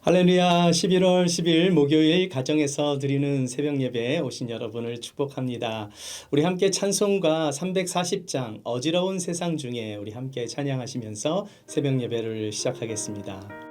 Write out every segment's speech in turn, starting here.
할렐루야. 11월 10일 목요일 가정에서 드리는 새벽 예배에 오신 여러분을 축복합니다. 우리 함께 찬송가 340장 어지러운 세상 중에 우리 함께 찬양하시면서 새벽 예배를 시작하겠습니다.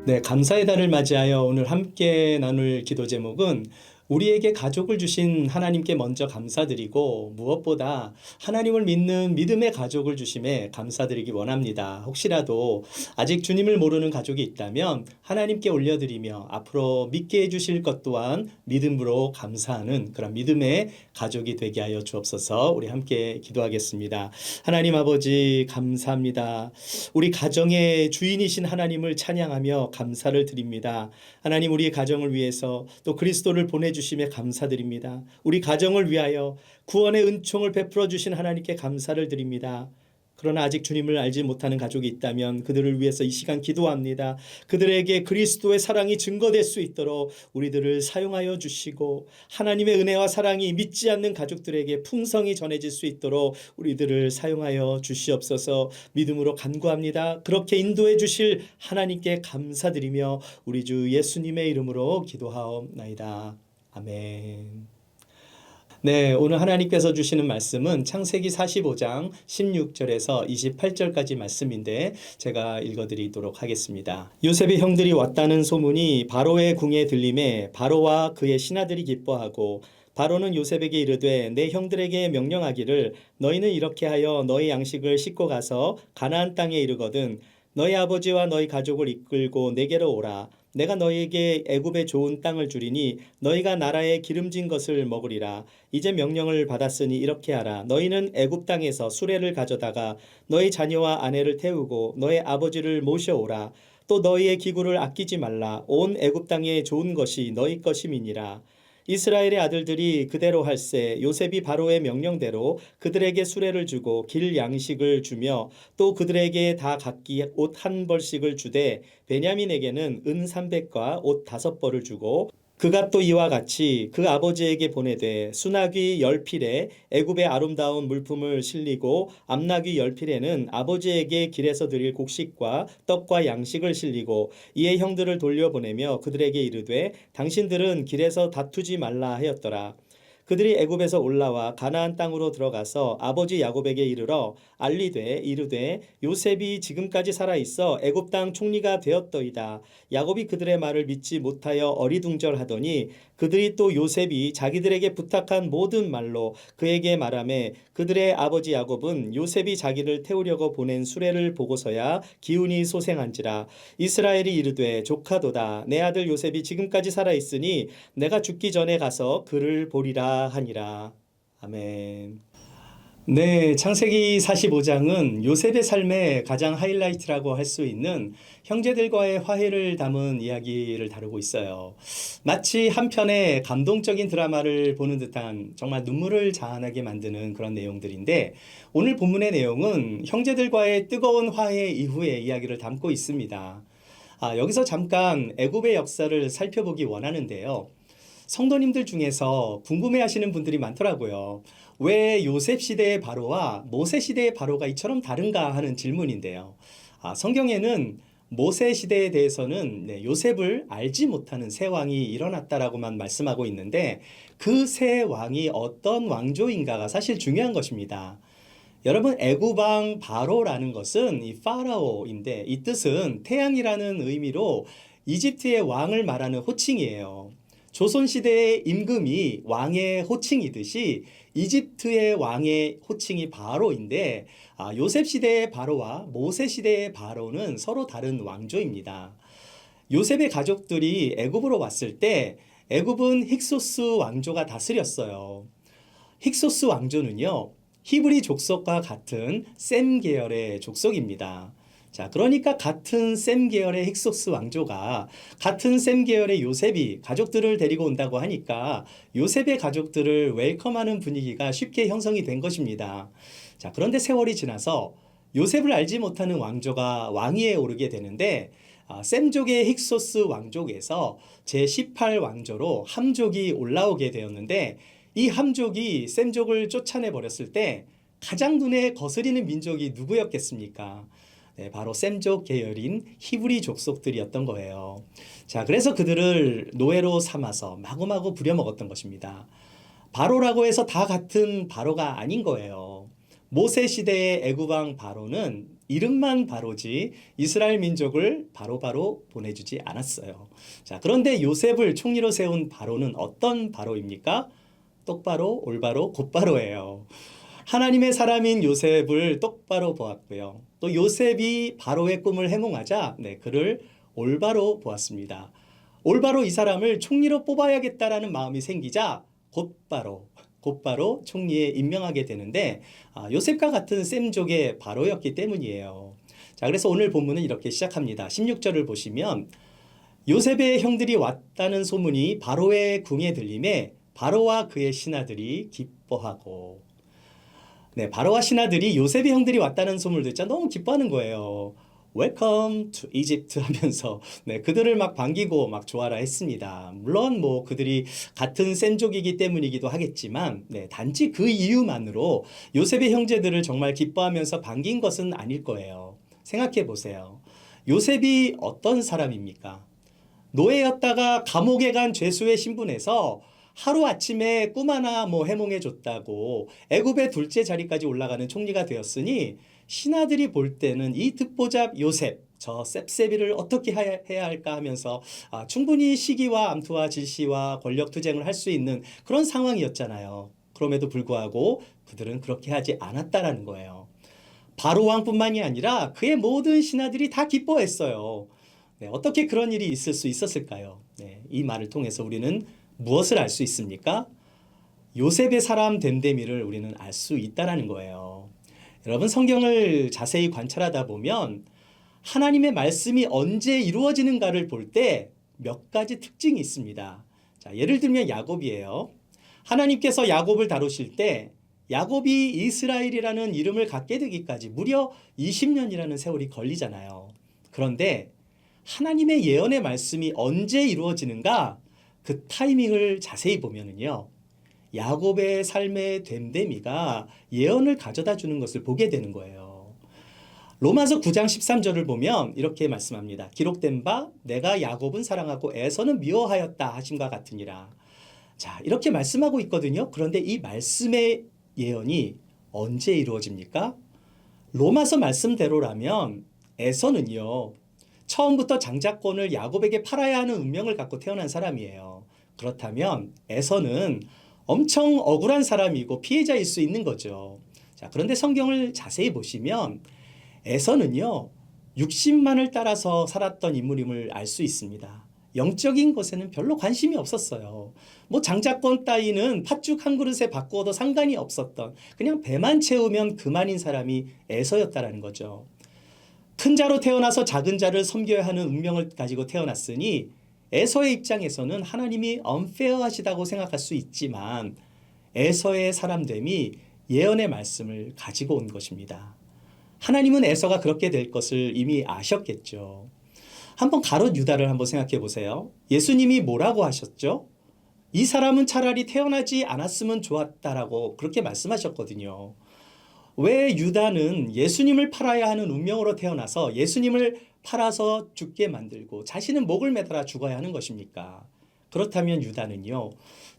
네, 감사의 달을 맞이하여 오늘 함께 나눌 기도 제목은 우리에게 가족을 주신 하나님께 먼저 감사드리고 무엇보다 하나님을 믿는 믿음의 가족을 주심에 감사드리기 원합니다. 혹시라도 아직 주님을 모르는 가족이 있다면 하나님께 올려드리며 앞으로 믿게 해주실 것 또한 믿음으로 감사하는 그런 믿음의 가족이 되게 하여 주옵소서. 우리 함께 기도하겠습니다. 하나님 아버지 감사합니다. 우리 가정의 주인이신 하나님을 찬양하며 감사를 드립니다. 하나님 우리 가정을 위해서 또 그리스도를 보내주심에 감사드립니다. 우리 가정을 위하여 구원의 은총을 베풀어 주신 하나님께 감사를 드립니다. 그러나 아직 주님을 알지 못하는 가족이 있다면 그들을 위해서 이 시간 기도합니다. 그들에게 그리스도의 사랑이 증거될 수 있도록 우리들을 사용하여 주시고 하나님의 은혜와 사랑이 믿지 않는 가족들에게 풍성히 전해질 수 있도록 우리들을 사용하여 주시옵소서. 믿음으로 간구합니다. 그렇게 인도해 주실 하나님께 감사드리며 우리 주 예수님의 이름으로 기도하옵나이다. 아멘. 네, 오늘 하나님께서 주시는 말씀은 창세기 45장 16절에서 28절까지 말씀인데 제가 읽어드리도록 하겠습니다. 요셉의 형들이 왔다는 소문이 바로의 궁에 들림에 바로와 그의 신하들이 기뻐하고 바로는 요셉에게 이르되 내 형들에게 명령하기를 너희는 이렇게 하여 너희 양식을 싣고 가서 가나안 땅에 이르거든 너희 아버지와 너희 가족을 이끌고 내게로 오라. 내가 너희에게 애굽의 좋은 땅을 주리니 너희가 나라의 기름진 것을 먹으리라. 이제 명령을 받았으니 이렇게 하라. 너희는 애굽 땅에서 수레를 가져다가 너희 자녀와 아내를 태우고 너희 아버지를 모셔오라. 또 너희의 기구를 아끼지 말라. 온 애굽 땅에 좋은 것이 너희 것임이니라. 이스라엘의 아들들이 그대로 할세 요셉이 바로의 명령대로 그들에게 수레를 주고 길 양식을 주며 또 그들에게 다 각기 옷 한 벌씩을 주되 베냐민에게는 은 300과 옷 5벌을 주고 그가 또 이와 같이 그 아버지에게 보내되 수나귀 10필에 애굽의 아름다운 물품을 실리고 암나귀 10필에는 아버지에게 길에서 드릴 곡식과 떡과 양식을 실리고 이에 형들을 돌려보내며 그들에게 이르되 당신들은 길에서 다투지 말라 하였더라. 그들이 애굽에서 올라와 가나안 땅으로 들어가서 아버지 야곱에게 이르러 이르되 요셉이 지금까지 살아 있어 애굽 땅 총리가 되었더이다. 야곱이 그들의 말을 믿지 못하여 어리둥절하더니 그들이 또 요셉이 자기들에게 부탁한 모든 말로 그에게 말하매 그들의 아버지 야곱은 요셉이 자기를 태우려고 보낸 수레를 보고서야 기운이 소생한지라. 이스라엘이 이르되 조카도다. 내 아들 요셉이 지금까지 살아 있으니 내가 죽기 전에 가서 그를 보리라 하니라. 아멘. 네, 창세기 45장은 요셉의 삶의 가장 하이라이트라고 할 수 있는 형제들과의 화해를 담은 이야기를 다루고 있어요. 마치 한 편의 감동적인 드라마를 보는 듯한 정말 눈물을 자아나게 만드는 그런 내용들인데, 오늘 본문의 내용은 형제들과의 뜨거운 화해 이후의 이야기를 담고 있습니다. 여기서 잠깐 애굽의 역사를 살펴보기 원하는데요. 성도님들 중에서 궁금해하시는 분들이 많더라고요. 왜 요셉 시대의 바로와 모세 시대의 바로가 이처럼 다른가 하는 질문인데요. 성경에는 모세 시대에 대해서는 요셉을 알지 못하는 새 왕이 일어났다라고만 말씀하고 있는데, 그 새 왕이 어떤 왕조인가가 사실 중요한 것입니다. 여러분, 애굽 왕 바로라는 것은 이 파라오인데, 이 뜻은 태양이라는 의미로 이집트의 왕을 말하는 호칭이에요. 조선시대의 임금이 왕의 호칭이듯이 이집트의 왕의 호칭이 바로인데, 요셉 시대의 바로와 모세 시대의 바로는 서로 다른 왕조입니다. 요셉의 가족들이 애굽으로 왔을 때 애굽은 힉소스 왕조가 다스렸어요. 힉소스 왕조는요, 히브리 족속과 같은 셈 계열의 족속입니다. 자, 그러니까 같은 셈 계열의 힉소스 왕조가 같은 셈 계열의 요셉이 가족들을 데리고 온다고 하니까 요셉의 가족들을 웰컴하는 분위기가 쉽게 형성이 된 것입니다. 자, 그런데 세월이 지나서 요셉을 알지 못하는 왕조가 왕위에 오르게 되는데, 셈족의 힉소스 왕족에서 제18왕조로 함족이 올라오게 되었는데, 이 함족이 셈족을 쫓아내 버렸을 때 가장 눈에 거스리는 민족이 누구였겠습니까? 네, 바로 셈족 계열인 히브리 족속들이었던 거예요. 자, 그래서 그들을 노예로 삼아서 마구마구 부려먹었던 것입니다. 바로라고 해서 다 같은 바로가 아닌 거예요. 모세 시대의 애굽 왕 바로는 이름만 바로지 이스라엘 민족을 바로바로 보내주지 않았어요. 자, 그런데 요셉을 총리로 세운 바로는 어떤 바로입니까? 똑바로, 올바로, 곧바로예요. 하나님의 사람인 요셉을 똑바로 보았고요. 또 요셉이 바로의 꿈을 해몽하자 그를 올바로 보았습니다. 올바로 이 사람을 총리로 뽑아야겠다라는 마음이 생기자 곧바로 총리에 임명하게 되는데, 요셉과 같은 셈족의 바로였기 때문이에요. 자, 그래서 오늘 본문은 이렇게 시작합니다. 16절을 보시면 요셉의 형들이 왔다는 소문이 바로의 궁에 들림에 바로와 그의 신하들이 기뻐하고, 바로와 신하들이 요셉의 형들이 왔다는 소문을 듣자 너무 기뻐하는 거예요. Welcome to Egypt 하면서 그들을 막 반기고 막 좋아라 했습니다. 물론 뭐 그들이 같은 셈족이기 때문이기도 하겠지만 단지 그 이유만으로 요셉의 형제들을 정말 기뻐하면서 반긴 것은 아닐 거예요. 생각해 보세요. 요셉이 어떤 사람입니까? 노예였다가 감옥에 간 죄수의 신분에서 하루아침에 꿈 하나 해몽해 줬다고 애굽의 둘째 자리까지 올라가는 총리가 되었으니, 신하들이 볼 때는 이 듣보잡 요셉, 저 셉셉이를 어떻게 해야 할까 하면서 충분히 시기와 암투와 질시와 권력 투쟁을 할 수 있는 그런 상황이었잖아요. 그럼에도 불구하고 그들은 그렇게 하지 않았다라는 거예요. 바로 왕뿐만이 아니라 그의 모든 신하들이 다 기뻐했어요. 어떻게 그런 일이 있을 수 있었을까요? 이 말을 통해서 우리는 무엇을 알 수 있습니까? 요셉의 사람 됨됨이를 우리는 알 수 있다는 거예요. 여러분, 성경을 자세히 관찰하다 보면 하나님의 말씀이 언제 이루어지는가를 볼 때 몇 가지 특징이 있습니다. 자, 예를 들면 야곱이에요. 하나님께서 야곱을 다루실 때 야곱이 이스라엘이라는 이름을 갖게 되기까지 무려 20년이라는 세월이 걸리잖아요. 그런데 하나님의 예언의 말씀이 언제 이루어지는가? 그 타이밍을 자세히 보면은요, 야곱의 삶의 됨됨이가 예언을 가져다 주는 것을 보게 되는 거예요. 로마서 9장 13절을 보면 이렇게 말씀합니다. 기록된 바 내가 야곱은 사랑하고 에서는 미워하였다 하심과 같으니라. 자, 이렇게 말씀하고 있거든요. 그런데 이 말씀의 예언이 언제 이루어집니까? 로마서 말씀대로라면 에서는요, 처음부터 장자권을 야곱에게 팔아야 하는 운명을 갖고 태어난 사람이에요. 그렇다면 에서는 엄청 억울한 사람이고 피해자일 수 있는 거죠. 자, 그런데 성경을 자세히 보시면 에서는요, 육신만을 따라서 살았던 인물임을 알 수 있습니다. 영적인 것에는 별로 관심이 없었어요. 뭐 장자권 따위는 팥죽 한 그릇에 바꾸어도 상관이 없었던, 그냥 배만 채우면 그만인 사람이 에서였다라는 거죠. 큰 자로 태어나서 작은 자를 섬겨야 하는 운명을 가지고 태어났으니 에서의 입장에서는 하나님이 unfair하시다고 생각할 수 있지만 에서의 사람됨이 예언의 말씀을 가지고 온 것입니다. 하나님은 에서가 그렇게 될 것을 이미 아셨겠죠. 한번 가롯 유다를 한번 생각해 보세요. 예수님이 뭐라고 하셨죠? 이 사람은 차라리 태어나지 않았으면 좋았다라고 그렇게 말씀하셨거든요. 왜 유다는 예수님을 팔아야 하는 운명으로 태어나서 예수님을 팔아서 죽게 만들고 자신은 목을 매달아 죽어야 하는 것입니까? 그렇다면 유다는요,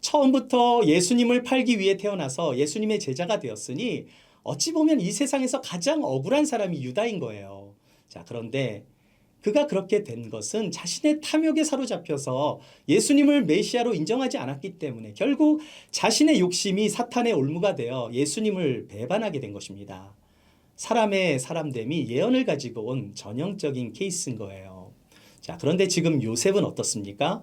처음부터 예수님을 팔기 위해 태어나서 예수님의 제자가 되었으니 어찌 보면 이 세상에서 가장 억울한 사람이 유다인 거예요. 자, 그런데 그가 그렇게 된 것은 자신의 탐욕에 사로잡혀서 예수님을 메시아로 인정하지 않았기 때문에 결국 자신의 욕심이 사탄의 올무가 되어 예수님을 배반하게 된 것입니다. 사람의 사람됨이 예언을 가지고 온 전형적인 케이스인 거예요. 자, 그런데 지금 요셉은 어떻습니까?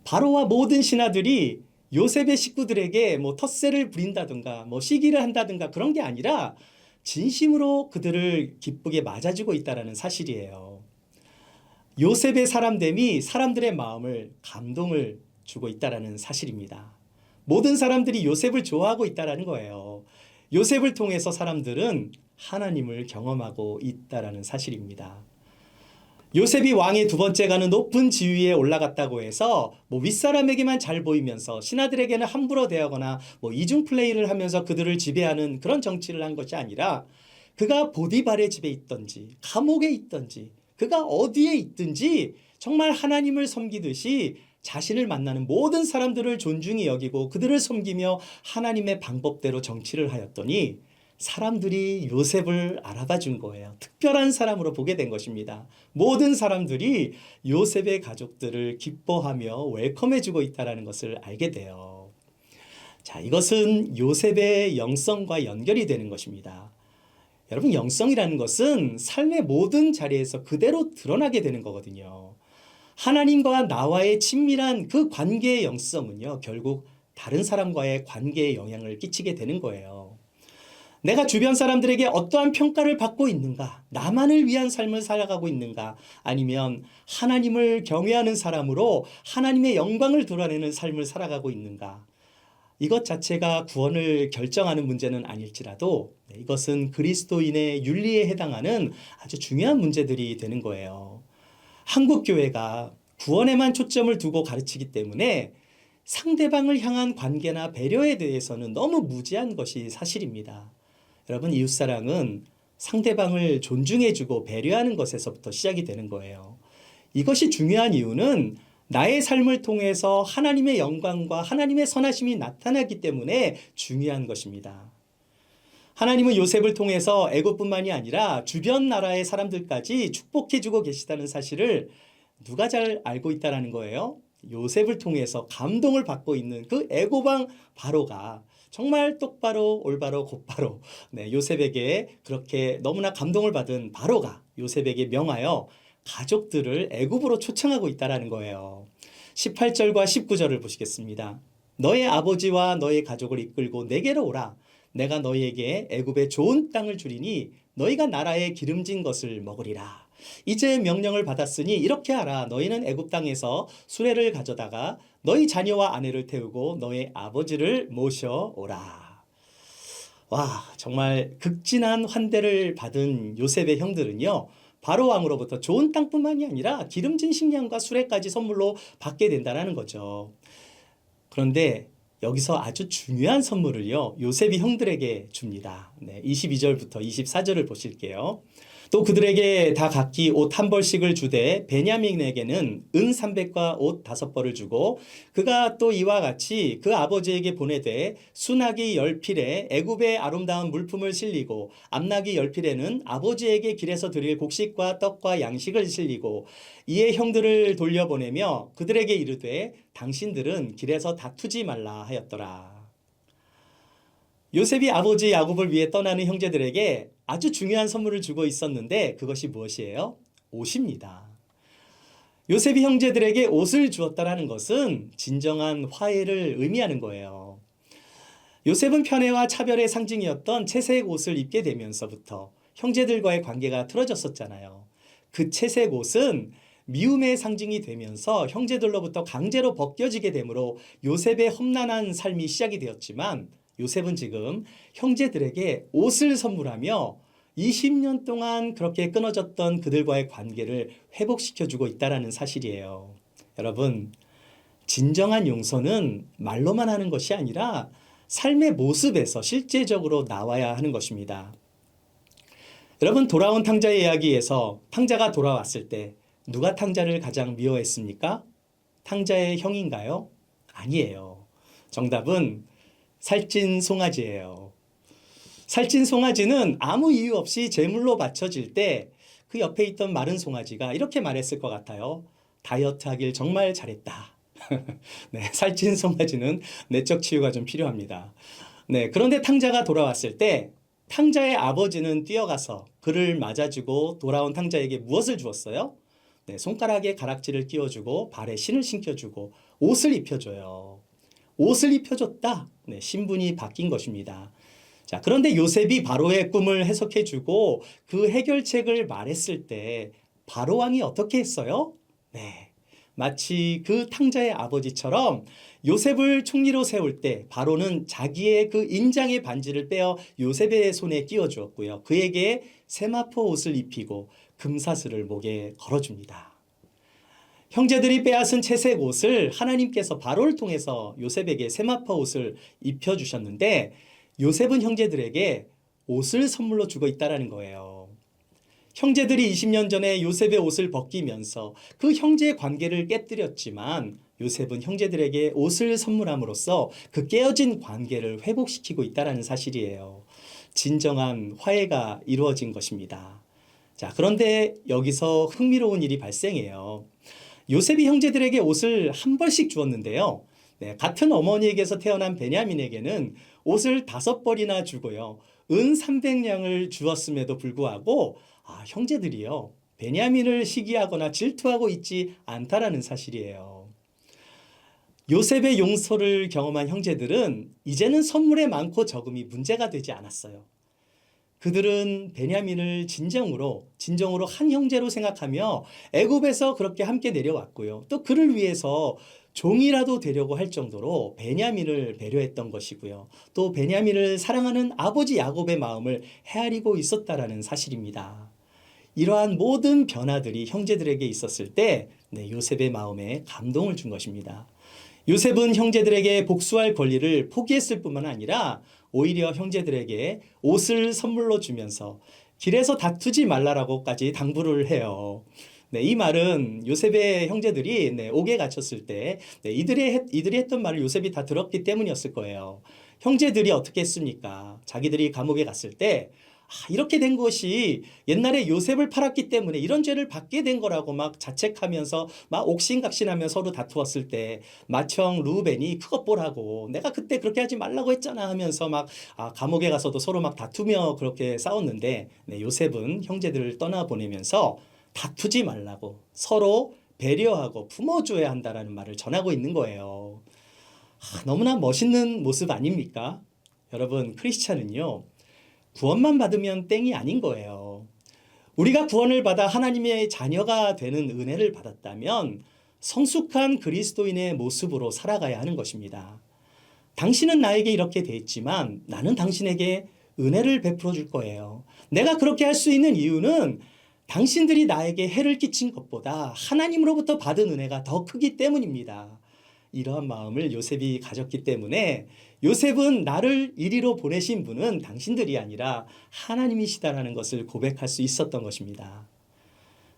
바로와 모든 신하들이 요셉의 식구들에게 뭐 텃세를 부린다든가 뭐 시기를 한다든가 그런 게 아니라 진심으로 그들을 기쁘게 맞아주고 있다는 사실이에요. 요셉의 사람됨이 사람들의 마음을 감동을 주고 있다는 사실입니다. 모든 사람들이 요셉을 좋아하고 있다는 거예요. 요셉을 통해서 사람들은 하나님을 경험하고 있다는 사실입니다. 요셉이 왕의 두 번째 가는 높은 지위에 올라갔다고 해서 뭐 윗사람에게만 잘 보이면서 신하들에게는 함부로 대하거나 뭐 이중 플레이를 하면서 그들을 지배하는 그런 정치를 한 것이 아니라 그가 보디발의 집에 있든지 감옥에 있든지 그가 어디에 있든지 정말 하나님을 섬기듯이 자신을 만나는 모든 사람들을 존중히 여기고 그들을 섬기며 하나님의 방법대로 정치를 하였더니 사람들이 요셉을 알아봐 준 거예요. 특별한 사람으로 보게 된 것입니다. 모든 사람들이 요셉의 가족들을 기뻐하며 웰컴해 주고 있다는 것을 알게 돼요. 자, 이것은 요셉의 영성과 연결이 되는 것입니다. 여러분, 영성이라는 것은 삶의 모든 자리에서 그대로 드러나게 되는 거거든요. 하나님과 나와의 친밀한 그 관계의 영성은요, 결국 다른 사람과의 관계에 영향을 끼치게 되는 거예요. 내가 주변 사람들에게 어떠한 평가를 받고 있는가? 나만을 위한 삶을 살아가고 있는가? 아니면 하나님을 경외하는 사람으로 하나님의 영광을 드러내는 삶을 살아가고 있는가? 이것 자체가 구원을 결정하는 문제는 아닐지라도 이것은 그리스도인의 윤리에 해당하는 아주 중요한 문제들이 되는 거예요. 한국 교회가 구원에만 초점을 두고 가르치기 때문에 상대방을 향한 관계나 배려에 대해서는 너무 무지한 것이 사실입니다. 여러분, 이웃사랑은 상대방을 존중해주고 배려하는 것에서부터 시작이 되는 거예요. 이것이 중요한 이유는 나의 삶을 통해서 하나님의 영광과 하나님의 선하심이 나타나기 때문에 중요한 것입니다. 하나님은 요셉을 통해서 애굽뿐만이 아니라 주변 나라의 사람들까지 축복해주고 계시다는 사실을 누가 잘 알고 있다는 거예요? 요셉을 통해서 감동을 받고 있는 그 애굽왕 바로가 정말 똑바로 올바로 곧바로 요셉에게 그렇게 너무나 감동을 받은 바로가 요셉에게 명하여 가족들을 애굽으로 초청하고 있다는 거예요. 18절과 19절을 보시겠습니다. 너의 아버지와 너의 가족을 이끌고 내게로 오라. 내가 너희에게 애굽의 좋은 땅을 주리니 너희가 나라의 기름진 것을 먹으리라. 이제 명령을 받았으니 이렇게 하라. 너희는 애굽 땅에서 수레를 가져다가 너희 자녀와 아내를 태우고 너의 아버지를 모셔오라. 와, 정말 극진한 환대를 받은 요셉의 형들은요, 바로 왕으로부터 좋은 땅뿐만이 아니라 기름진 식량과 수레까지 선물로 받게 된다는 거죠. 그런데 여기서 아주 중요한 선물을요, 요셉이 형들에게 줍니다. 22절부터 24절을 보실게요. 또 그들에게 다 각기 옷 한 벌씩을 주되 베냐민에게는 은 300과 옷 5벌을 주고 그가 또 이와 같이 그 아버지에게 보내되 순하기 10필에 애굽의 아름다운 물품을 실리고 암나기 10필에는 아버지에게 길에서 드릴 곡식과 떡과 양식을 실리고 이에 형들을 돌려보내며 그들에게 이르되 당신들은 길에서 다투지 말라 하였더라. 요셉이 아버지 야곱을 위해 떠나는 형제들에게 아주 중요한 선물을 주고 있었는데 그것이 무엇이에요? 옷입니다. 요셉이 형제들에게 옷을 주었다라는 것은 진정한 화해를 의미하는 거예요. 요셉은 편애와 차별의 상징이었던 채색 옷을 입게 되면서부터 형제들과의 관계가 틀어졌었잖아요. 그 채색 옷은 미움의 상징이 되면서 형제들로부터 강제로 벗겨지게 되므로 요셉의 험난한 삶이 시작이 되었지만 요셉은 지금 형제들에게 옷을 선물하며 20년 동안 그렇게 끊어졌던 그들과의 관계를 회복시켜주고 있다는 사실이에요. 여러분, 진정한 용서는 말로만 하는 것이 아니라 삶의 모습에서 실제적으로 나와야 하는 것입니다. 여러분, 돌아온 탕자의 이야기에서 탕자가 돌아왔을 때 누가 탕자를 가장 미워했습니까? 탕자의 형인가요? 아니에요. 정답은 살찐 송아지예요. 살찐 송아지는 아무 이유 없이 제물로 바쳐질 때 그 옆에 있던 마른 송아지가 이렇게 말했을 것 같아요. 다이어트 하길 정말 잘했다. 네, 살찐 송아지는 내적 치유가 좀 필요합니다. 네, 그런데 탕자가 돌아왔을 때 탕자의 아버지는 뛰어가서 그를 맞아주고 돌아온 탕자에게 무엇을 주었어요? 네, 손가락에 가락지를 끼워주고 발에 신을 신겨주고 옷을 입혀줘요. 옷을 입혀줬다. 네, 신분이 바뀐 것입니다. 자, 그런데 요셉이 바로의 꿈을 해석해주고 그 해결책을 말했을 때 바로 왕이 어떻게 했어요? 네, 마치 그 탕자의 아버지처럼 요셉을 총리로 세울 때 바로는 자기의 그 인장의 반지를 빼어 요셉의 손에 끼워주었고요. 그에게 세마포 옷을 입히고 금사슬을 목에 걸어줍니다. 형제들이 빼앗은 채색 옷을 하나님께서 바로를 통해서 요셉에게 세마포 옷을 입혀주셨는데 요셉은 형제들에게 옷을 선물로 주고 있다는 거예요. 형제들이 20년 전에 요셉의 옷을 벗기면서 그 형제의 관계를 깨뜨렸지만 요셉은 형제들에게 옷을 선물함으로써 그 깨어진 관계를 회복시키고 있다는 사실이에요. 진정한 화해가 이루어진 것입니다. 자, 그런데 여기서 흥미로운 일이 발생해요. 요셉이 형제들에게 옷을 한 벌씩 주었는데요. 네, 같은 어머니에게서 태어난 베냐민에게는 옷을 5벌이나 주고요. 은 300냥을 주었음에도 불구하고 형제들이요. 베냐민을 시기하거나 질투하고 있지 않다라는 사실이에요. 요셉의 용서를 경험한 형제들은 이제는 선물의 많고 적음이 문제가 되지 않았어요. 그들은 베냐민을 진정으로 한 형제로 생각하며 애굽에서 그렇게 함께 내려왔고요. 또 그를 위해서 종이라도 되려고 할 정도로 베냐민을 배려했던 것이고요. 또 베냐민을 사랑하는 아버지 야곱의 마음을 헤아리고 있었다라는 사실입니다. 이러한 모든 변화들이 형제들에게 있었을 때 요셉의 마음에 감동을 준 것입니다. 요셉은 형제들에게 복수할 권리를 포기했을 뿐만 아니라 오히려 형제들에게 옷을 선물로 주면서 길에서 다투지 말라라고까지 당부를 해요. 네, 이 말은 요셉의 형제들이 옥에 갇혔을 때 이들이 했던 말을 요셉이 다 들었기 때문이었을 거예요. 형제들이 어떻게 했습니까? 자기들이 감옥에 갔을 때 이렇게 된 것이 옛날에 요셉을 팔았기 때문에 이런 죄를 받게 된 거라고 막 자책하면서 막 옥신각신하며 서로 다투었을 때 맏형 르우벤이 그것 보라고 내가 그때 그렇게 하지 말라고 했잖아 하면서 막 감옥에 가서도 서로 막 다투며 그렇게 싸웠는데 요셉은 형제들을 떠나보내면서 다투지 말라고 서로 배려하고 품어줘야 한다라는 말을 전하고 있는 거예요. 너무나 멋있는 모습 아닙니까? 여러분, 크리스찬은요. 구원만 받으면 땡이 아닌 거예요. 우리가 구원을 받아 하나님의 자녀가 되는 은혜를 받았다면 성숙한 그리스도인의 모습으로 살아가야 하는 것입니다. 당신은 나에게 이렇게 돼 있지만 나는 당신에게 은혜를 베풀어 줄 거예요. 내가 그렇게 할 수 있는 이유는 당신들이 나에게 해를 끼친 것보다 하나님으로부터 받은 은혜가 더 크기 때문입니다. 이러한 마음을 요셉이 가졌기 때문에 요셉은 나를 이리로 보내신 분은 당신들이 아니라 하나님이시다라는 것을 고백할 수 있었던 것입니다.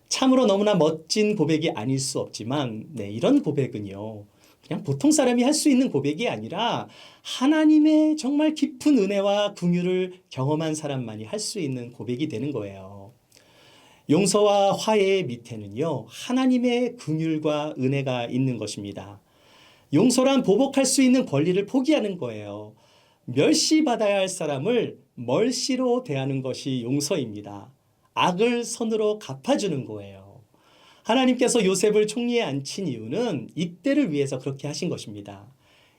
참으로 너무나 멋진 고백이 아닐 수 없지만 이런 고백은요. 그냥 보통 사람이 할 수 있는 고백이 아니라 하나님의 정말 깊은 은혜와 긍휼을 경험한 사람만이 할 수 있는 고백이 되는 거예요. 용서와 화해의 밑에는요. 하나님의 긍휼과 은혜가 있는 것입니다. 용서란 보복할 수 있는 권리를 포기하는 거예요. 멸시받아야 할 사람을 멀시로 대하는 것이 용서입니다. 악을 선으로 갚아주는 거예요. 하나님께서 요셉을 총리에 앉힌 이유는 이때를 위해서 그렇게 하신 것입니다.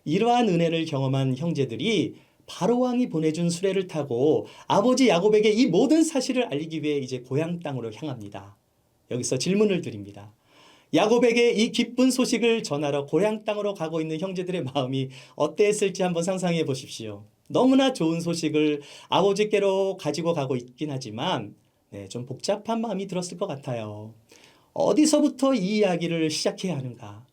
이러한 은혜를 경험한 형제들이 바로왕이 보내준 수레를 타고 아버지 야곱에게 이 모든 사실을 알리기 위해 이제 고향 땅으로 향합니다. 여기서 질문을 드립니다. 야곱에게 이 기쁜 소식을 전하러 고향 땅으로 가고 있는 형제들의 마음이 어땠을지 한번 상상해 보십시오. 너무나 좋은 소식을 아버지께로 가지고 가고 있긴 하지만 좀 복잡한 마음이 들었을 것 같아요. 어디서부터 이 이야기를 시작해야 하는가?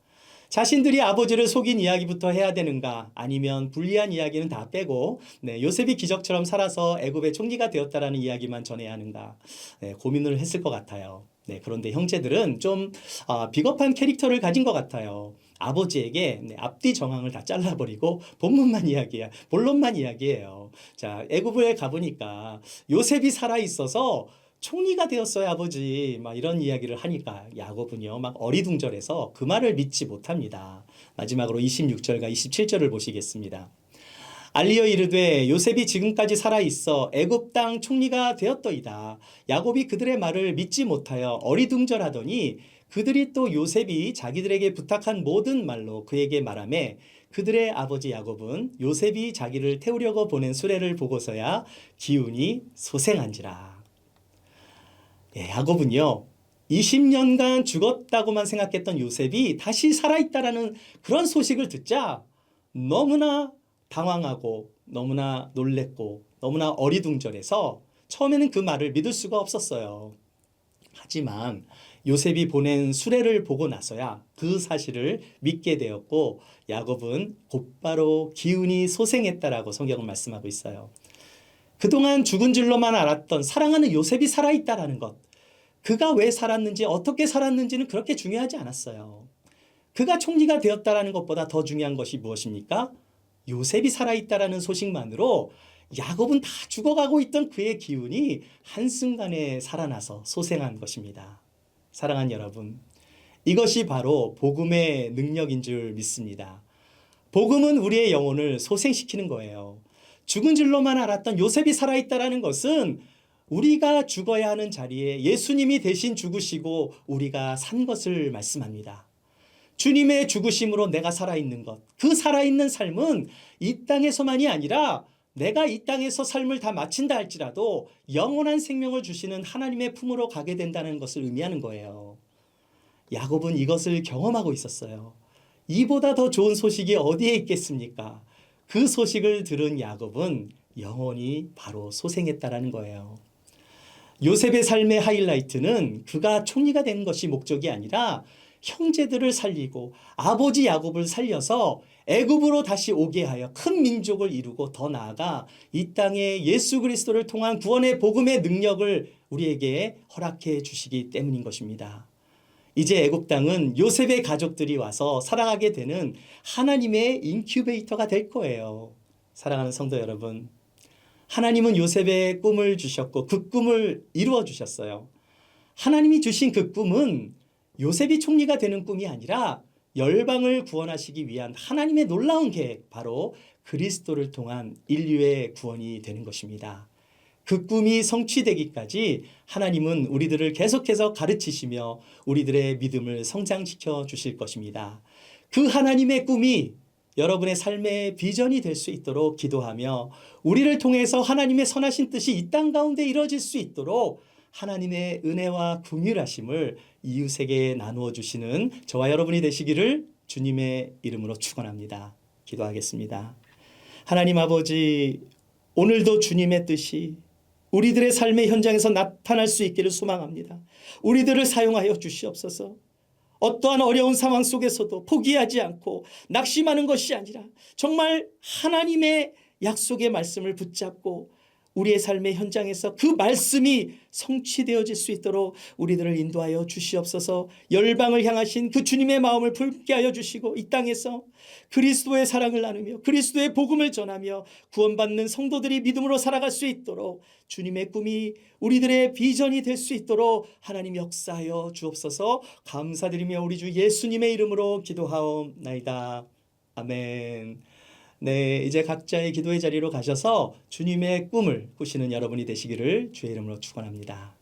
자신들이 아버지를 속인 이야기부터 해야 되는가? 아니면 불리한 이야기는 다 빼고 요셉이 기적처럼 살아서 애굽의 총리가 되었다라는 이야기만 전해야 하는가? 고민을 했을 것 같아요. 그런데 형제들은 좀 비겁한 캐릭터를 가진 것 같아요. 아버지에게 앞뒤 정황을 다 잘라버리고 본론만 이야기해요. 자, 애굽에 가보니까 요셉이 살아있어서 총리가 되었어요, 아버지. 막 이런 이야기를 하니까 야곱은요, 막 어리둥절해서 그 말을 믿지 못합니다. 마지막으로 26절과 27절을 보시겠습니다. 알리어 이르되 요셉이 지금까지 살아있어 애굽 땅 총리가 되었더이다. 야곱이 그들의 말을 믿지 못하여 어리둥절하더니 그들이 또 요셉이 자기들에게 부탁한 모든 말로 그에게 말하매 그들의 아버지 야곱은 요셉이 자기를 태우려고 보낸 수레를 보고서야 기운이 소생한지라. 야곱은요 20년간 죽었다고만 생각했던 요셉이 다시 살아있다라는 그런 소식을 듣자 너무나 당황하고 너무나 놀랬고 너무나 어리둥절해서 처음에는 그 말을 믿을 수가 없었어요. 하지만 요셉이 보낸 수레를 보고 나서야 그 사실을 믿게 되었고 야곱은 곧바로 기운이 소생했다라고 성경은 말씀하고 있어요. 그동안 죽은 줄로만 알았던 사랑하는 요셉이 살아있다라는 것, 그가 왜 살았는지 어떻게 살았는지는 그렇게 중요하지 않았어요. 그가 총리가 되었다라는 것보다 더 중요한 것이 무엇입니까? 요셉이 살아있다라는 소식만으로 야곱은 다 죽어가고 있던 그의 기운이 한순간에 살아나서 소생한 것입니다. 사랑하는 여러분, 이것이 바로 복음의 능력인 줄 믿습니다. 복음은 우리의 영혼을 소생시키는 거예요. 죽은 줄로만 알았던 요셉이 살아있다는 것은 우리가 죽어야 하는 자리에 예수님이 대신 죽으시고 우리가 산 것을 말씀합니다. 주님의 죽으심으로 내가 살아있는 것, 그 살아있는 삶은 이 땅에서만이 아니라 내가 이 땅에서 삶을 다 마친다 할지라도 영원한 생명을 주시는 하나님의 품으로 가게 된다는 것을 의미하는 거예요. 야곱은 이것을 경험하고 있었어요. 이보다 더 좋은 소식이 어디에 있겠습니까? 그 소식을 들은 야곱은 영원히 바로 소생했다라는 거예요. 요셉의 삶의 하이라이트는 그가 총리가 되는 것이 목적이 아니라 형제들을 살리고 아버지 야곱을 살려서 애굽으로 다시 오게 하여 큰 민족을 이루고 더 나아가 이 땅에 예수 그리스도를 통한 구원의 복음의 능력을 우리에게 허락해 주시기 때문인 것입니다. 이제 애굽 땅은 요셉의 가족들이 와서 살아가게 되는 하나님의 인큐베이터가 될 거예요. 사랑하는 성도 여러분, 하나님은 요셉의 꿈을 주셨고 그 꿈을 이루어 주셨어요. 하나님이 주신 그 꿈은 요셉이 총리가 되는 꿈이 아니라 열방을 구원하시기 위한 하나님의 놀라운 계획, 바로 그리스도를 통한 인류의 구원이 되는 것입니다. 그 꿈이 성취되기까지 하나님은 우리들을 계속해서 가르치시며 우리들의 믿음을 성장시켜 주실 것입니다. 그 하나님의 꿈이 여러분의 삶의 비전이 될 수 있도록 기도하며 우리를 통해서 하나님의 선하신 뜻이 이 땅 가운데 이루어질 수 있도록 하나님의 은혜와 긍휼하심을 이웃에게 나누어 주시는 저와 여러분이 되시기를 주님의 이름으로 축원합니다. 기도하겠습니다. 하나님 아버지, 오늘도 주님의 뜻이 우리들의 삶의 현장에서 나타날 수 있기를 소망합니다. 우리들을 사용하여 주시옵소서. 어떠한 어려운 상황 속에서도 포기하지 않고 낙심하는 것이 아니라 정말 하나님의 약속의 말씀을 붙잡고 우리의 삶의 현장에서 그 말씀이 성취되어질 수 있도록 우리들을 인도하여 주시옵소서. 열방을 향하신 그 주님의 마음을 품게 하여 주시고 이 땅에서 그리스도의 사랑을 나누며 그리스도의 복음을 전하며 구원받는 성도들이 믿음으로 살아갈 수 있도록 주님의 꿈이 우리들의 비전이 될 수 있도록 하나님 역사하여 주옵소서. 감사드리며 우리 주 예수님의 이름으로 기도하옵나이다. 아멘. 네, 이제 각자의 기도의 자리로 가셔서 주님의 꿈을 꾸시는 여러분이 되시기를 주의 이름으로 축원합니다.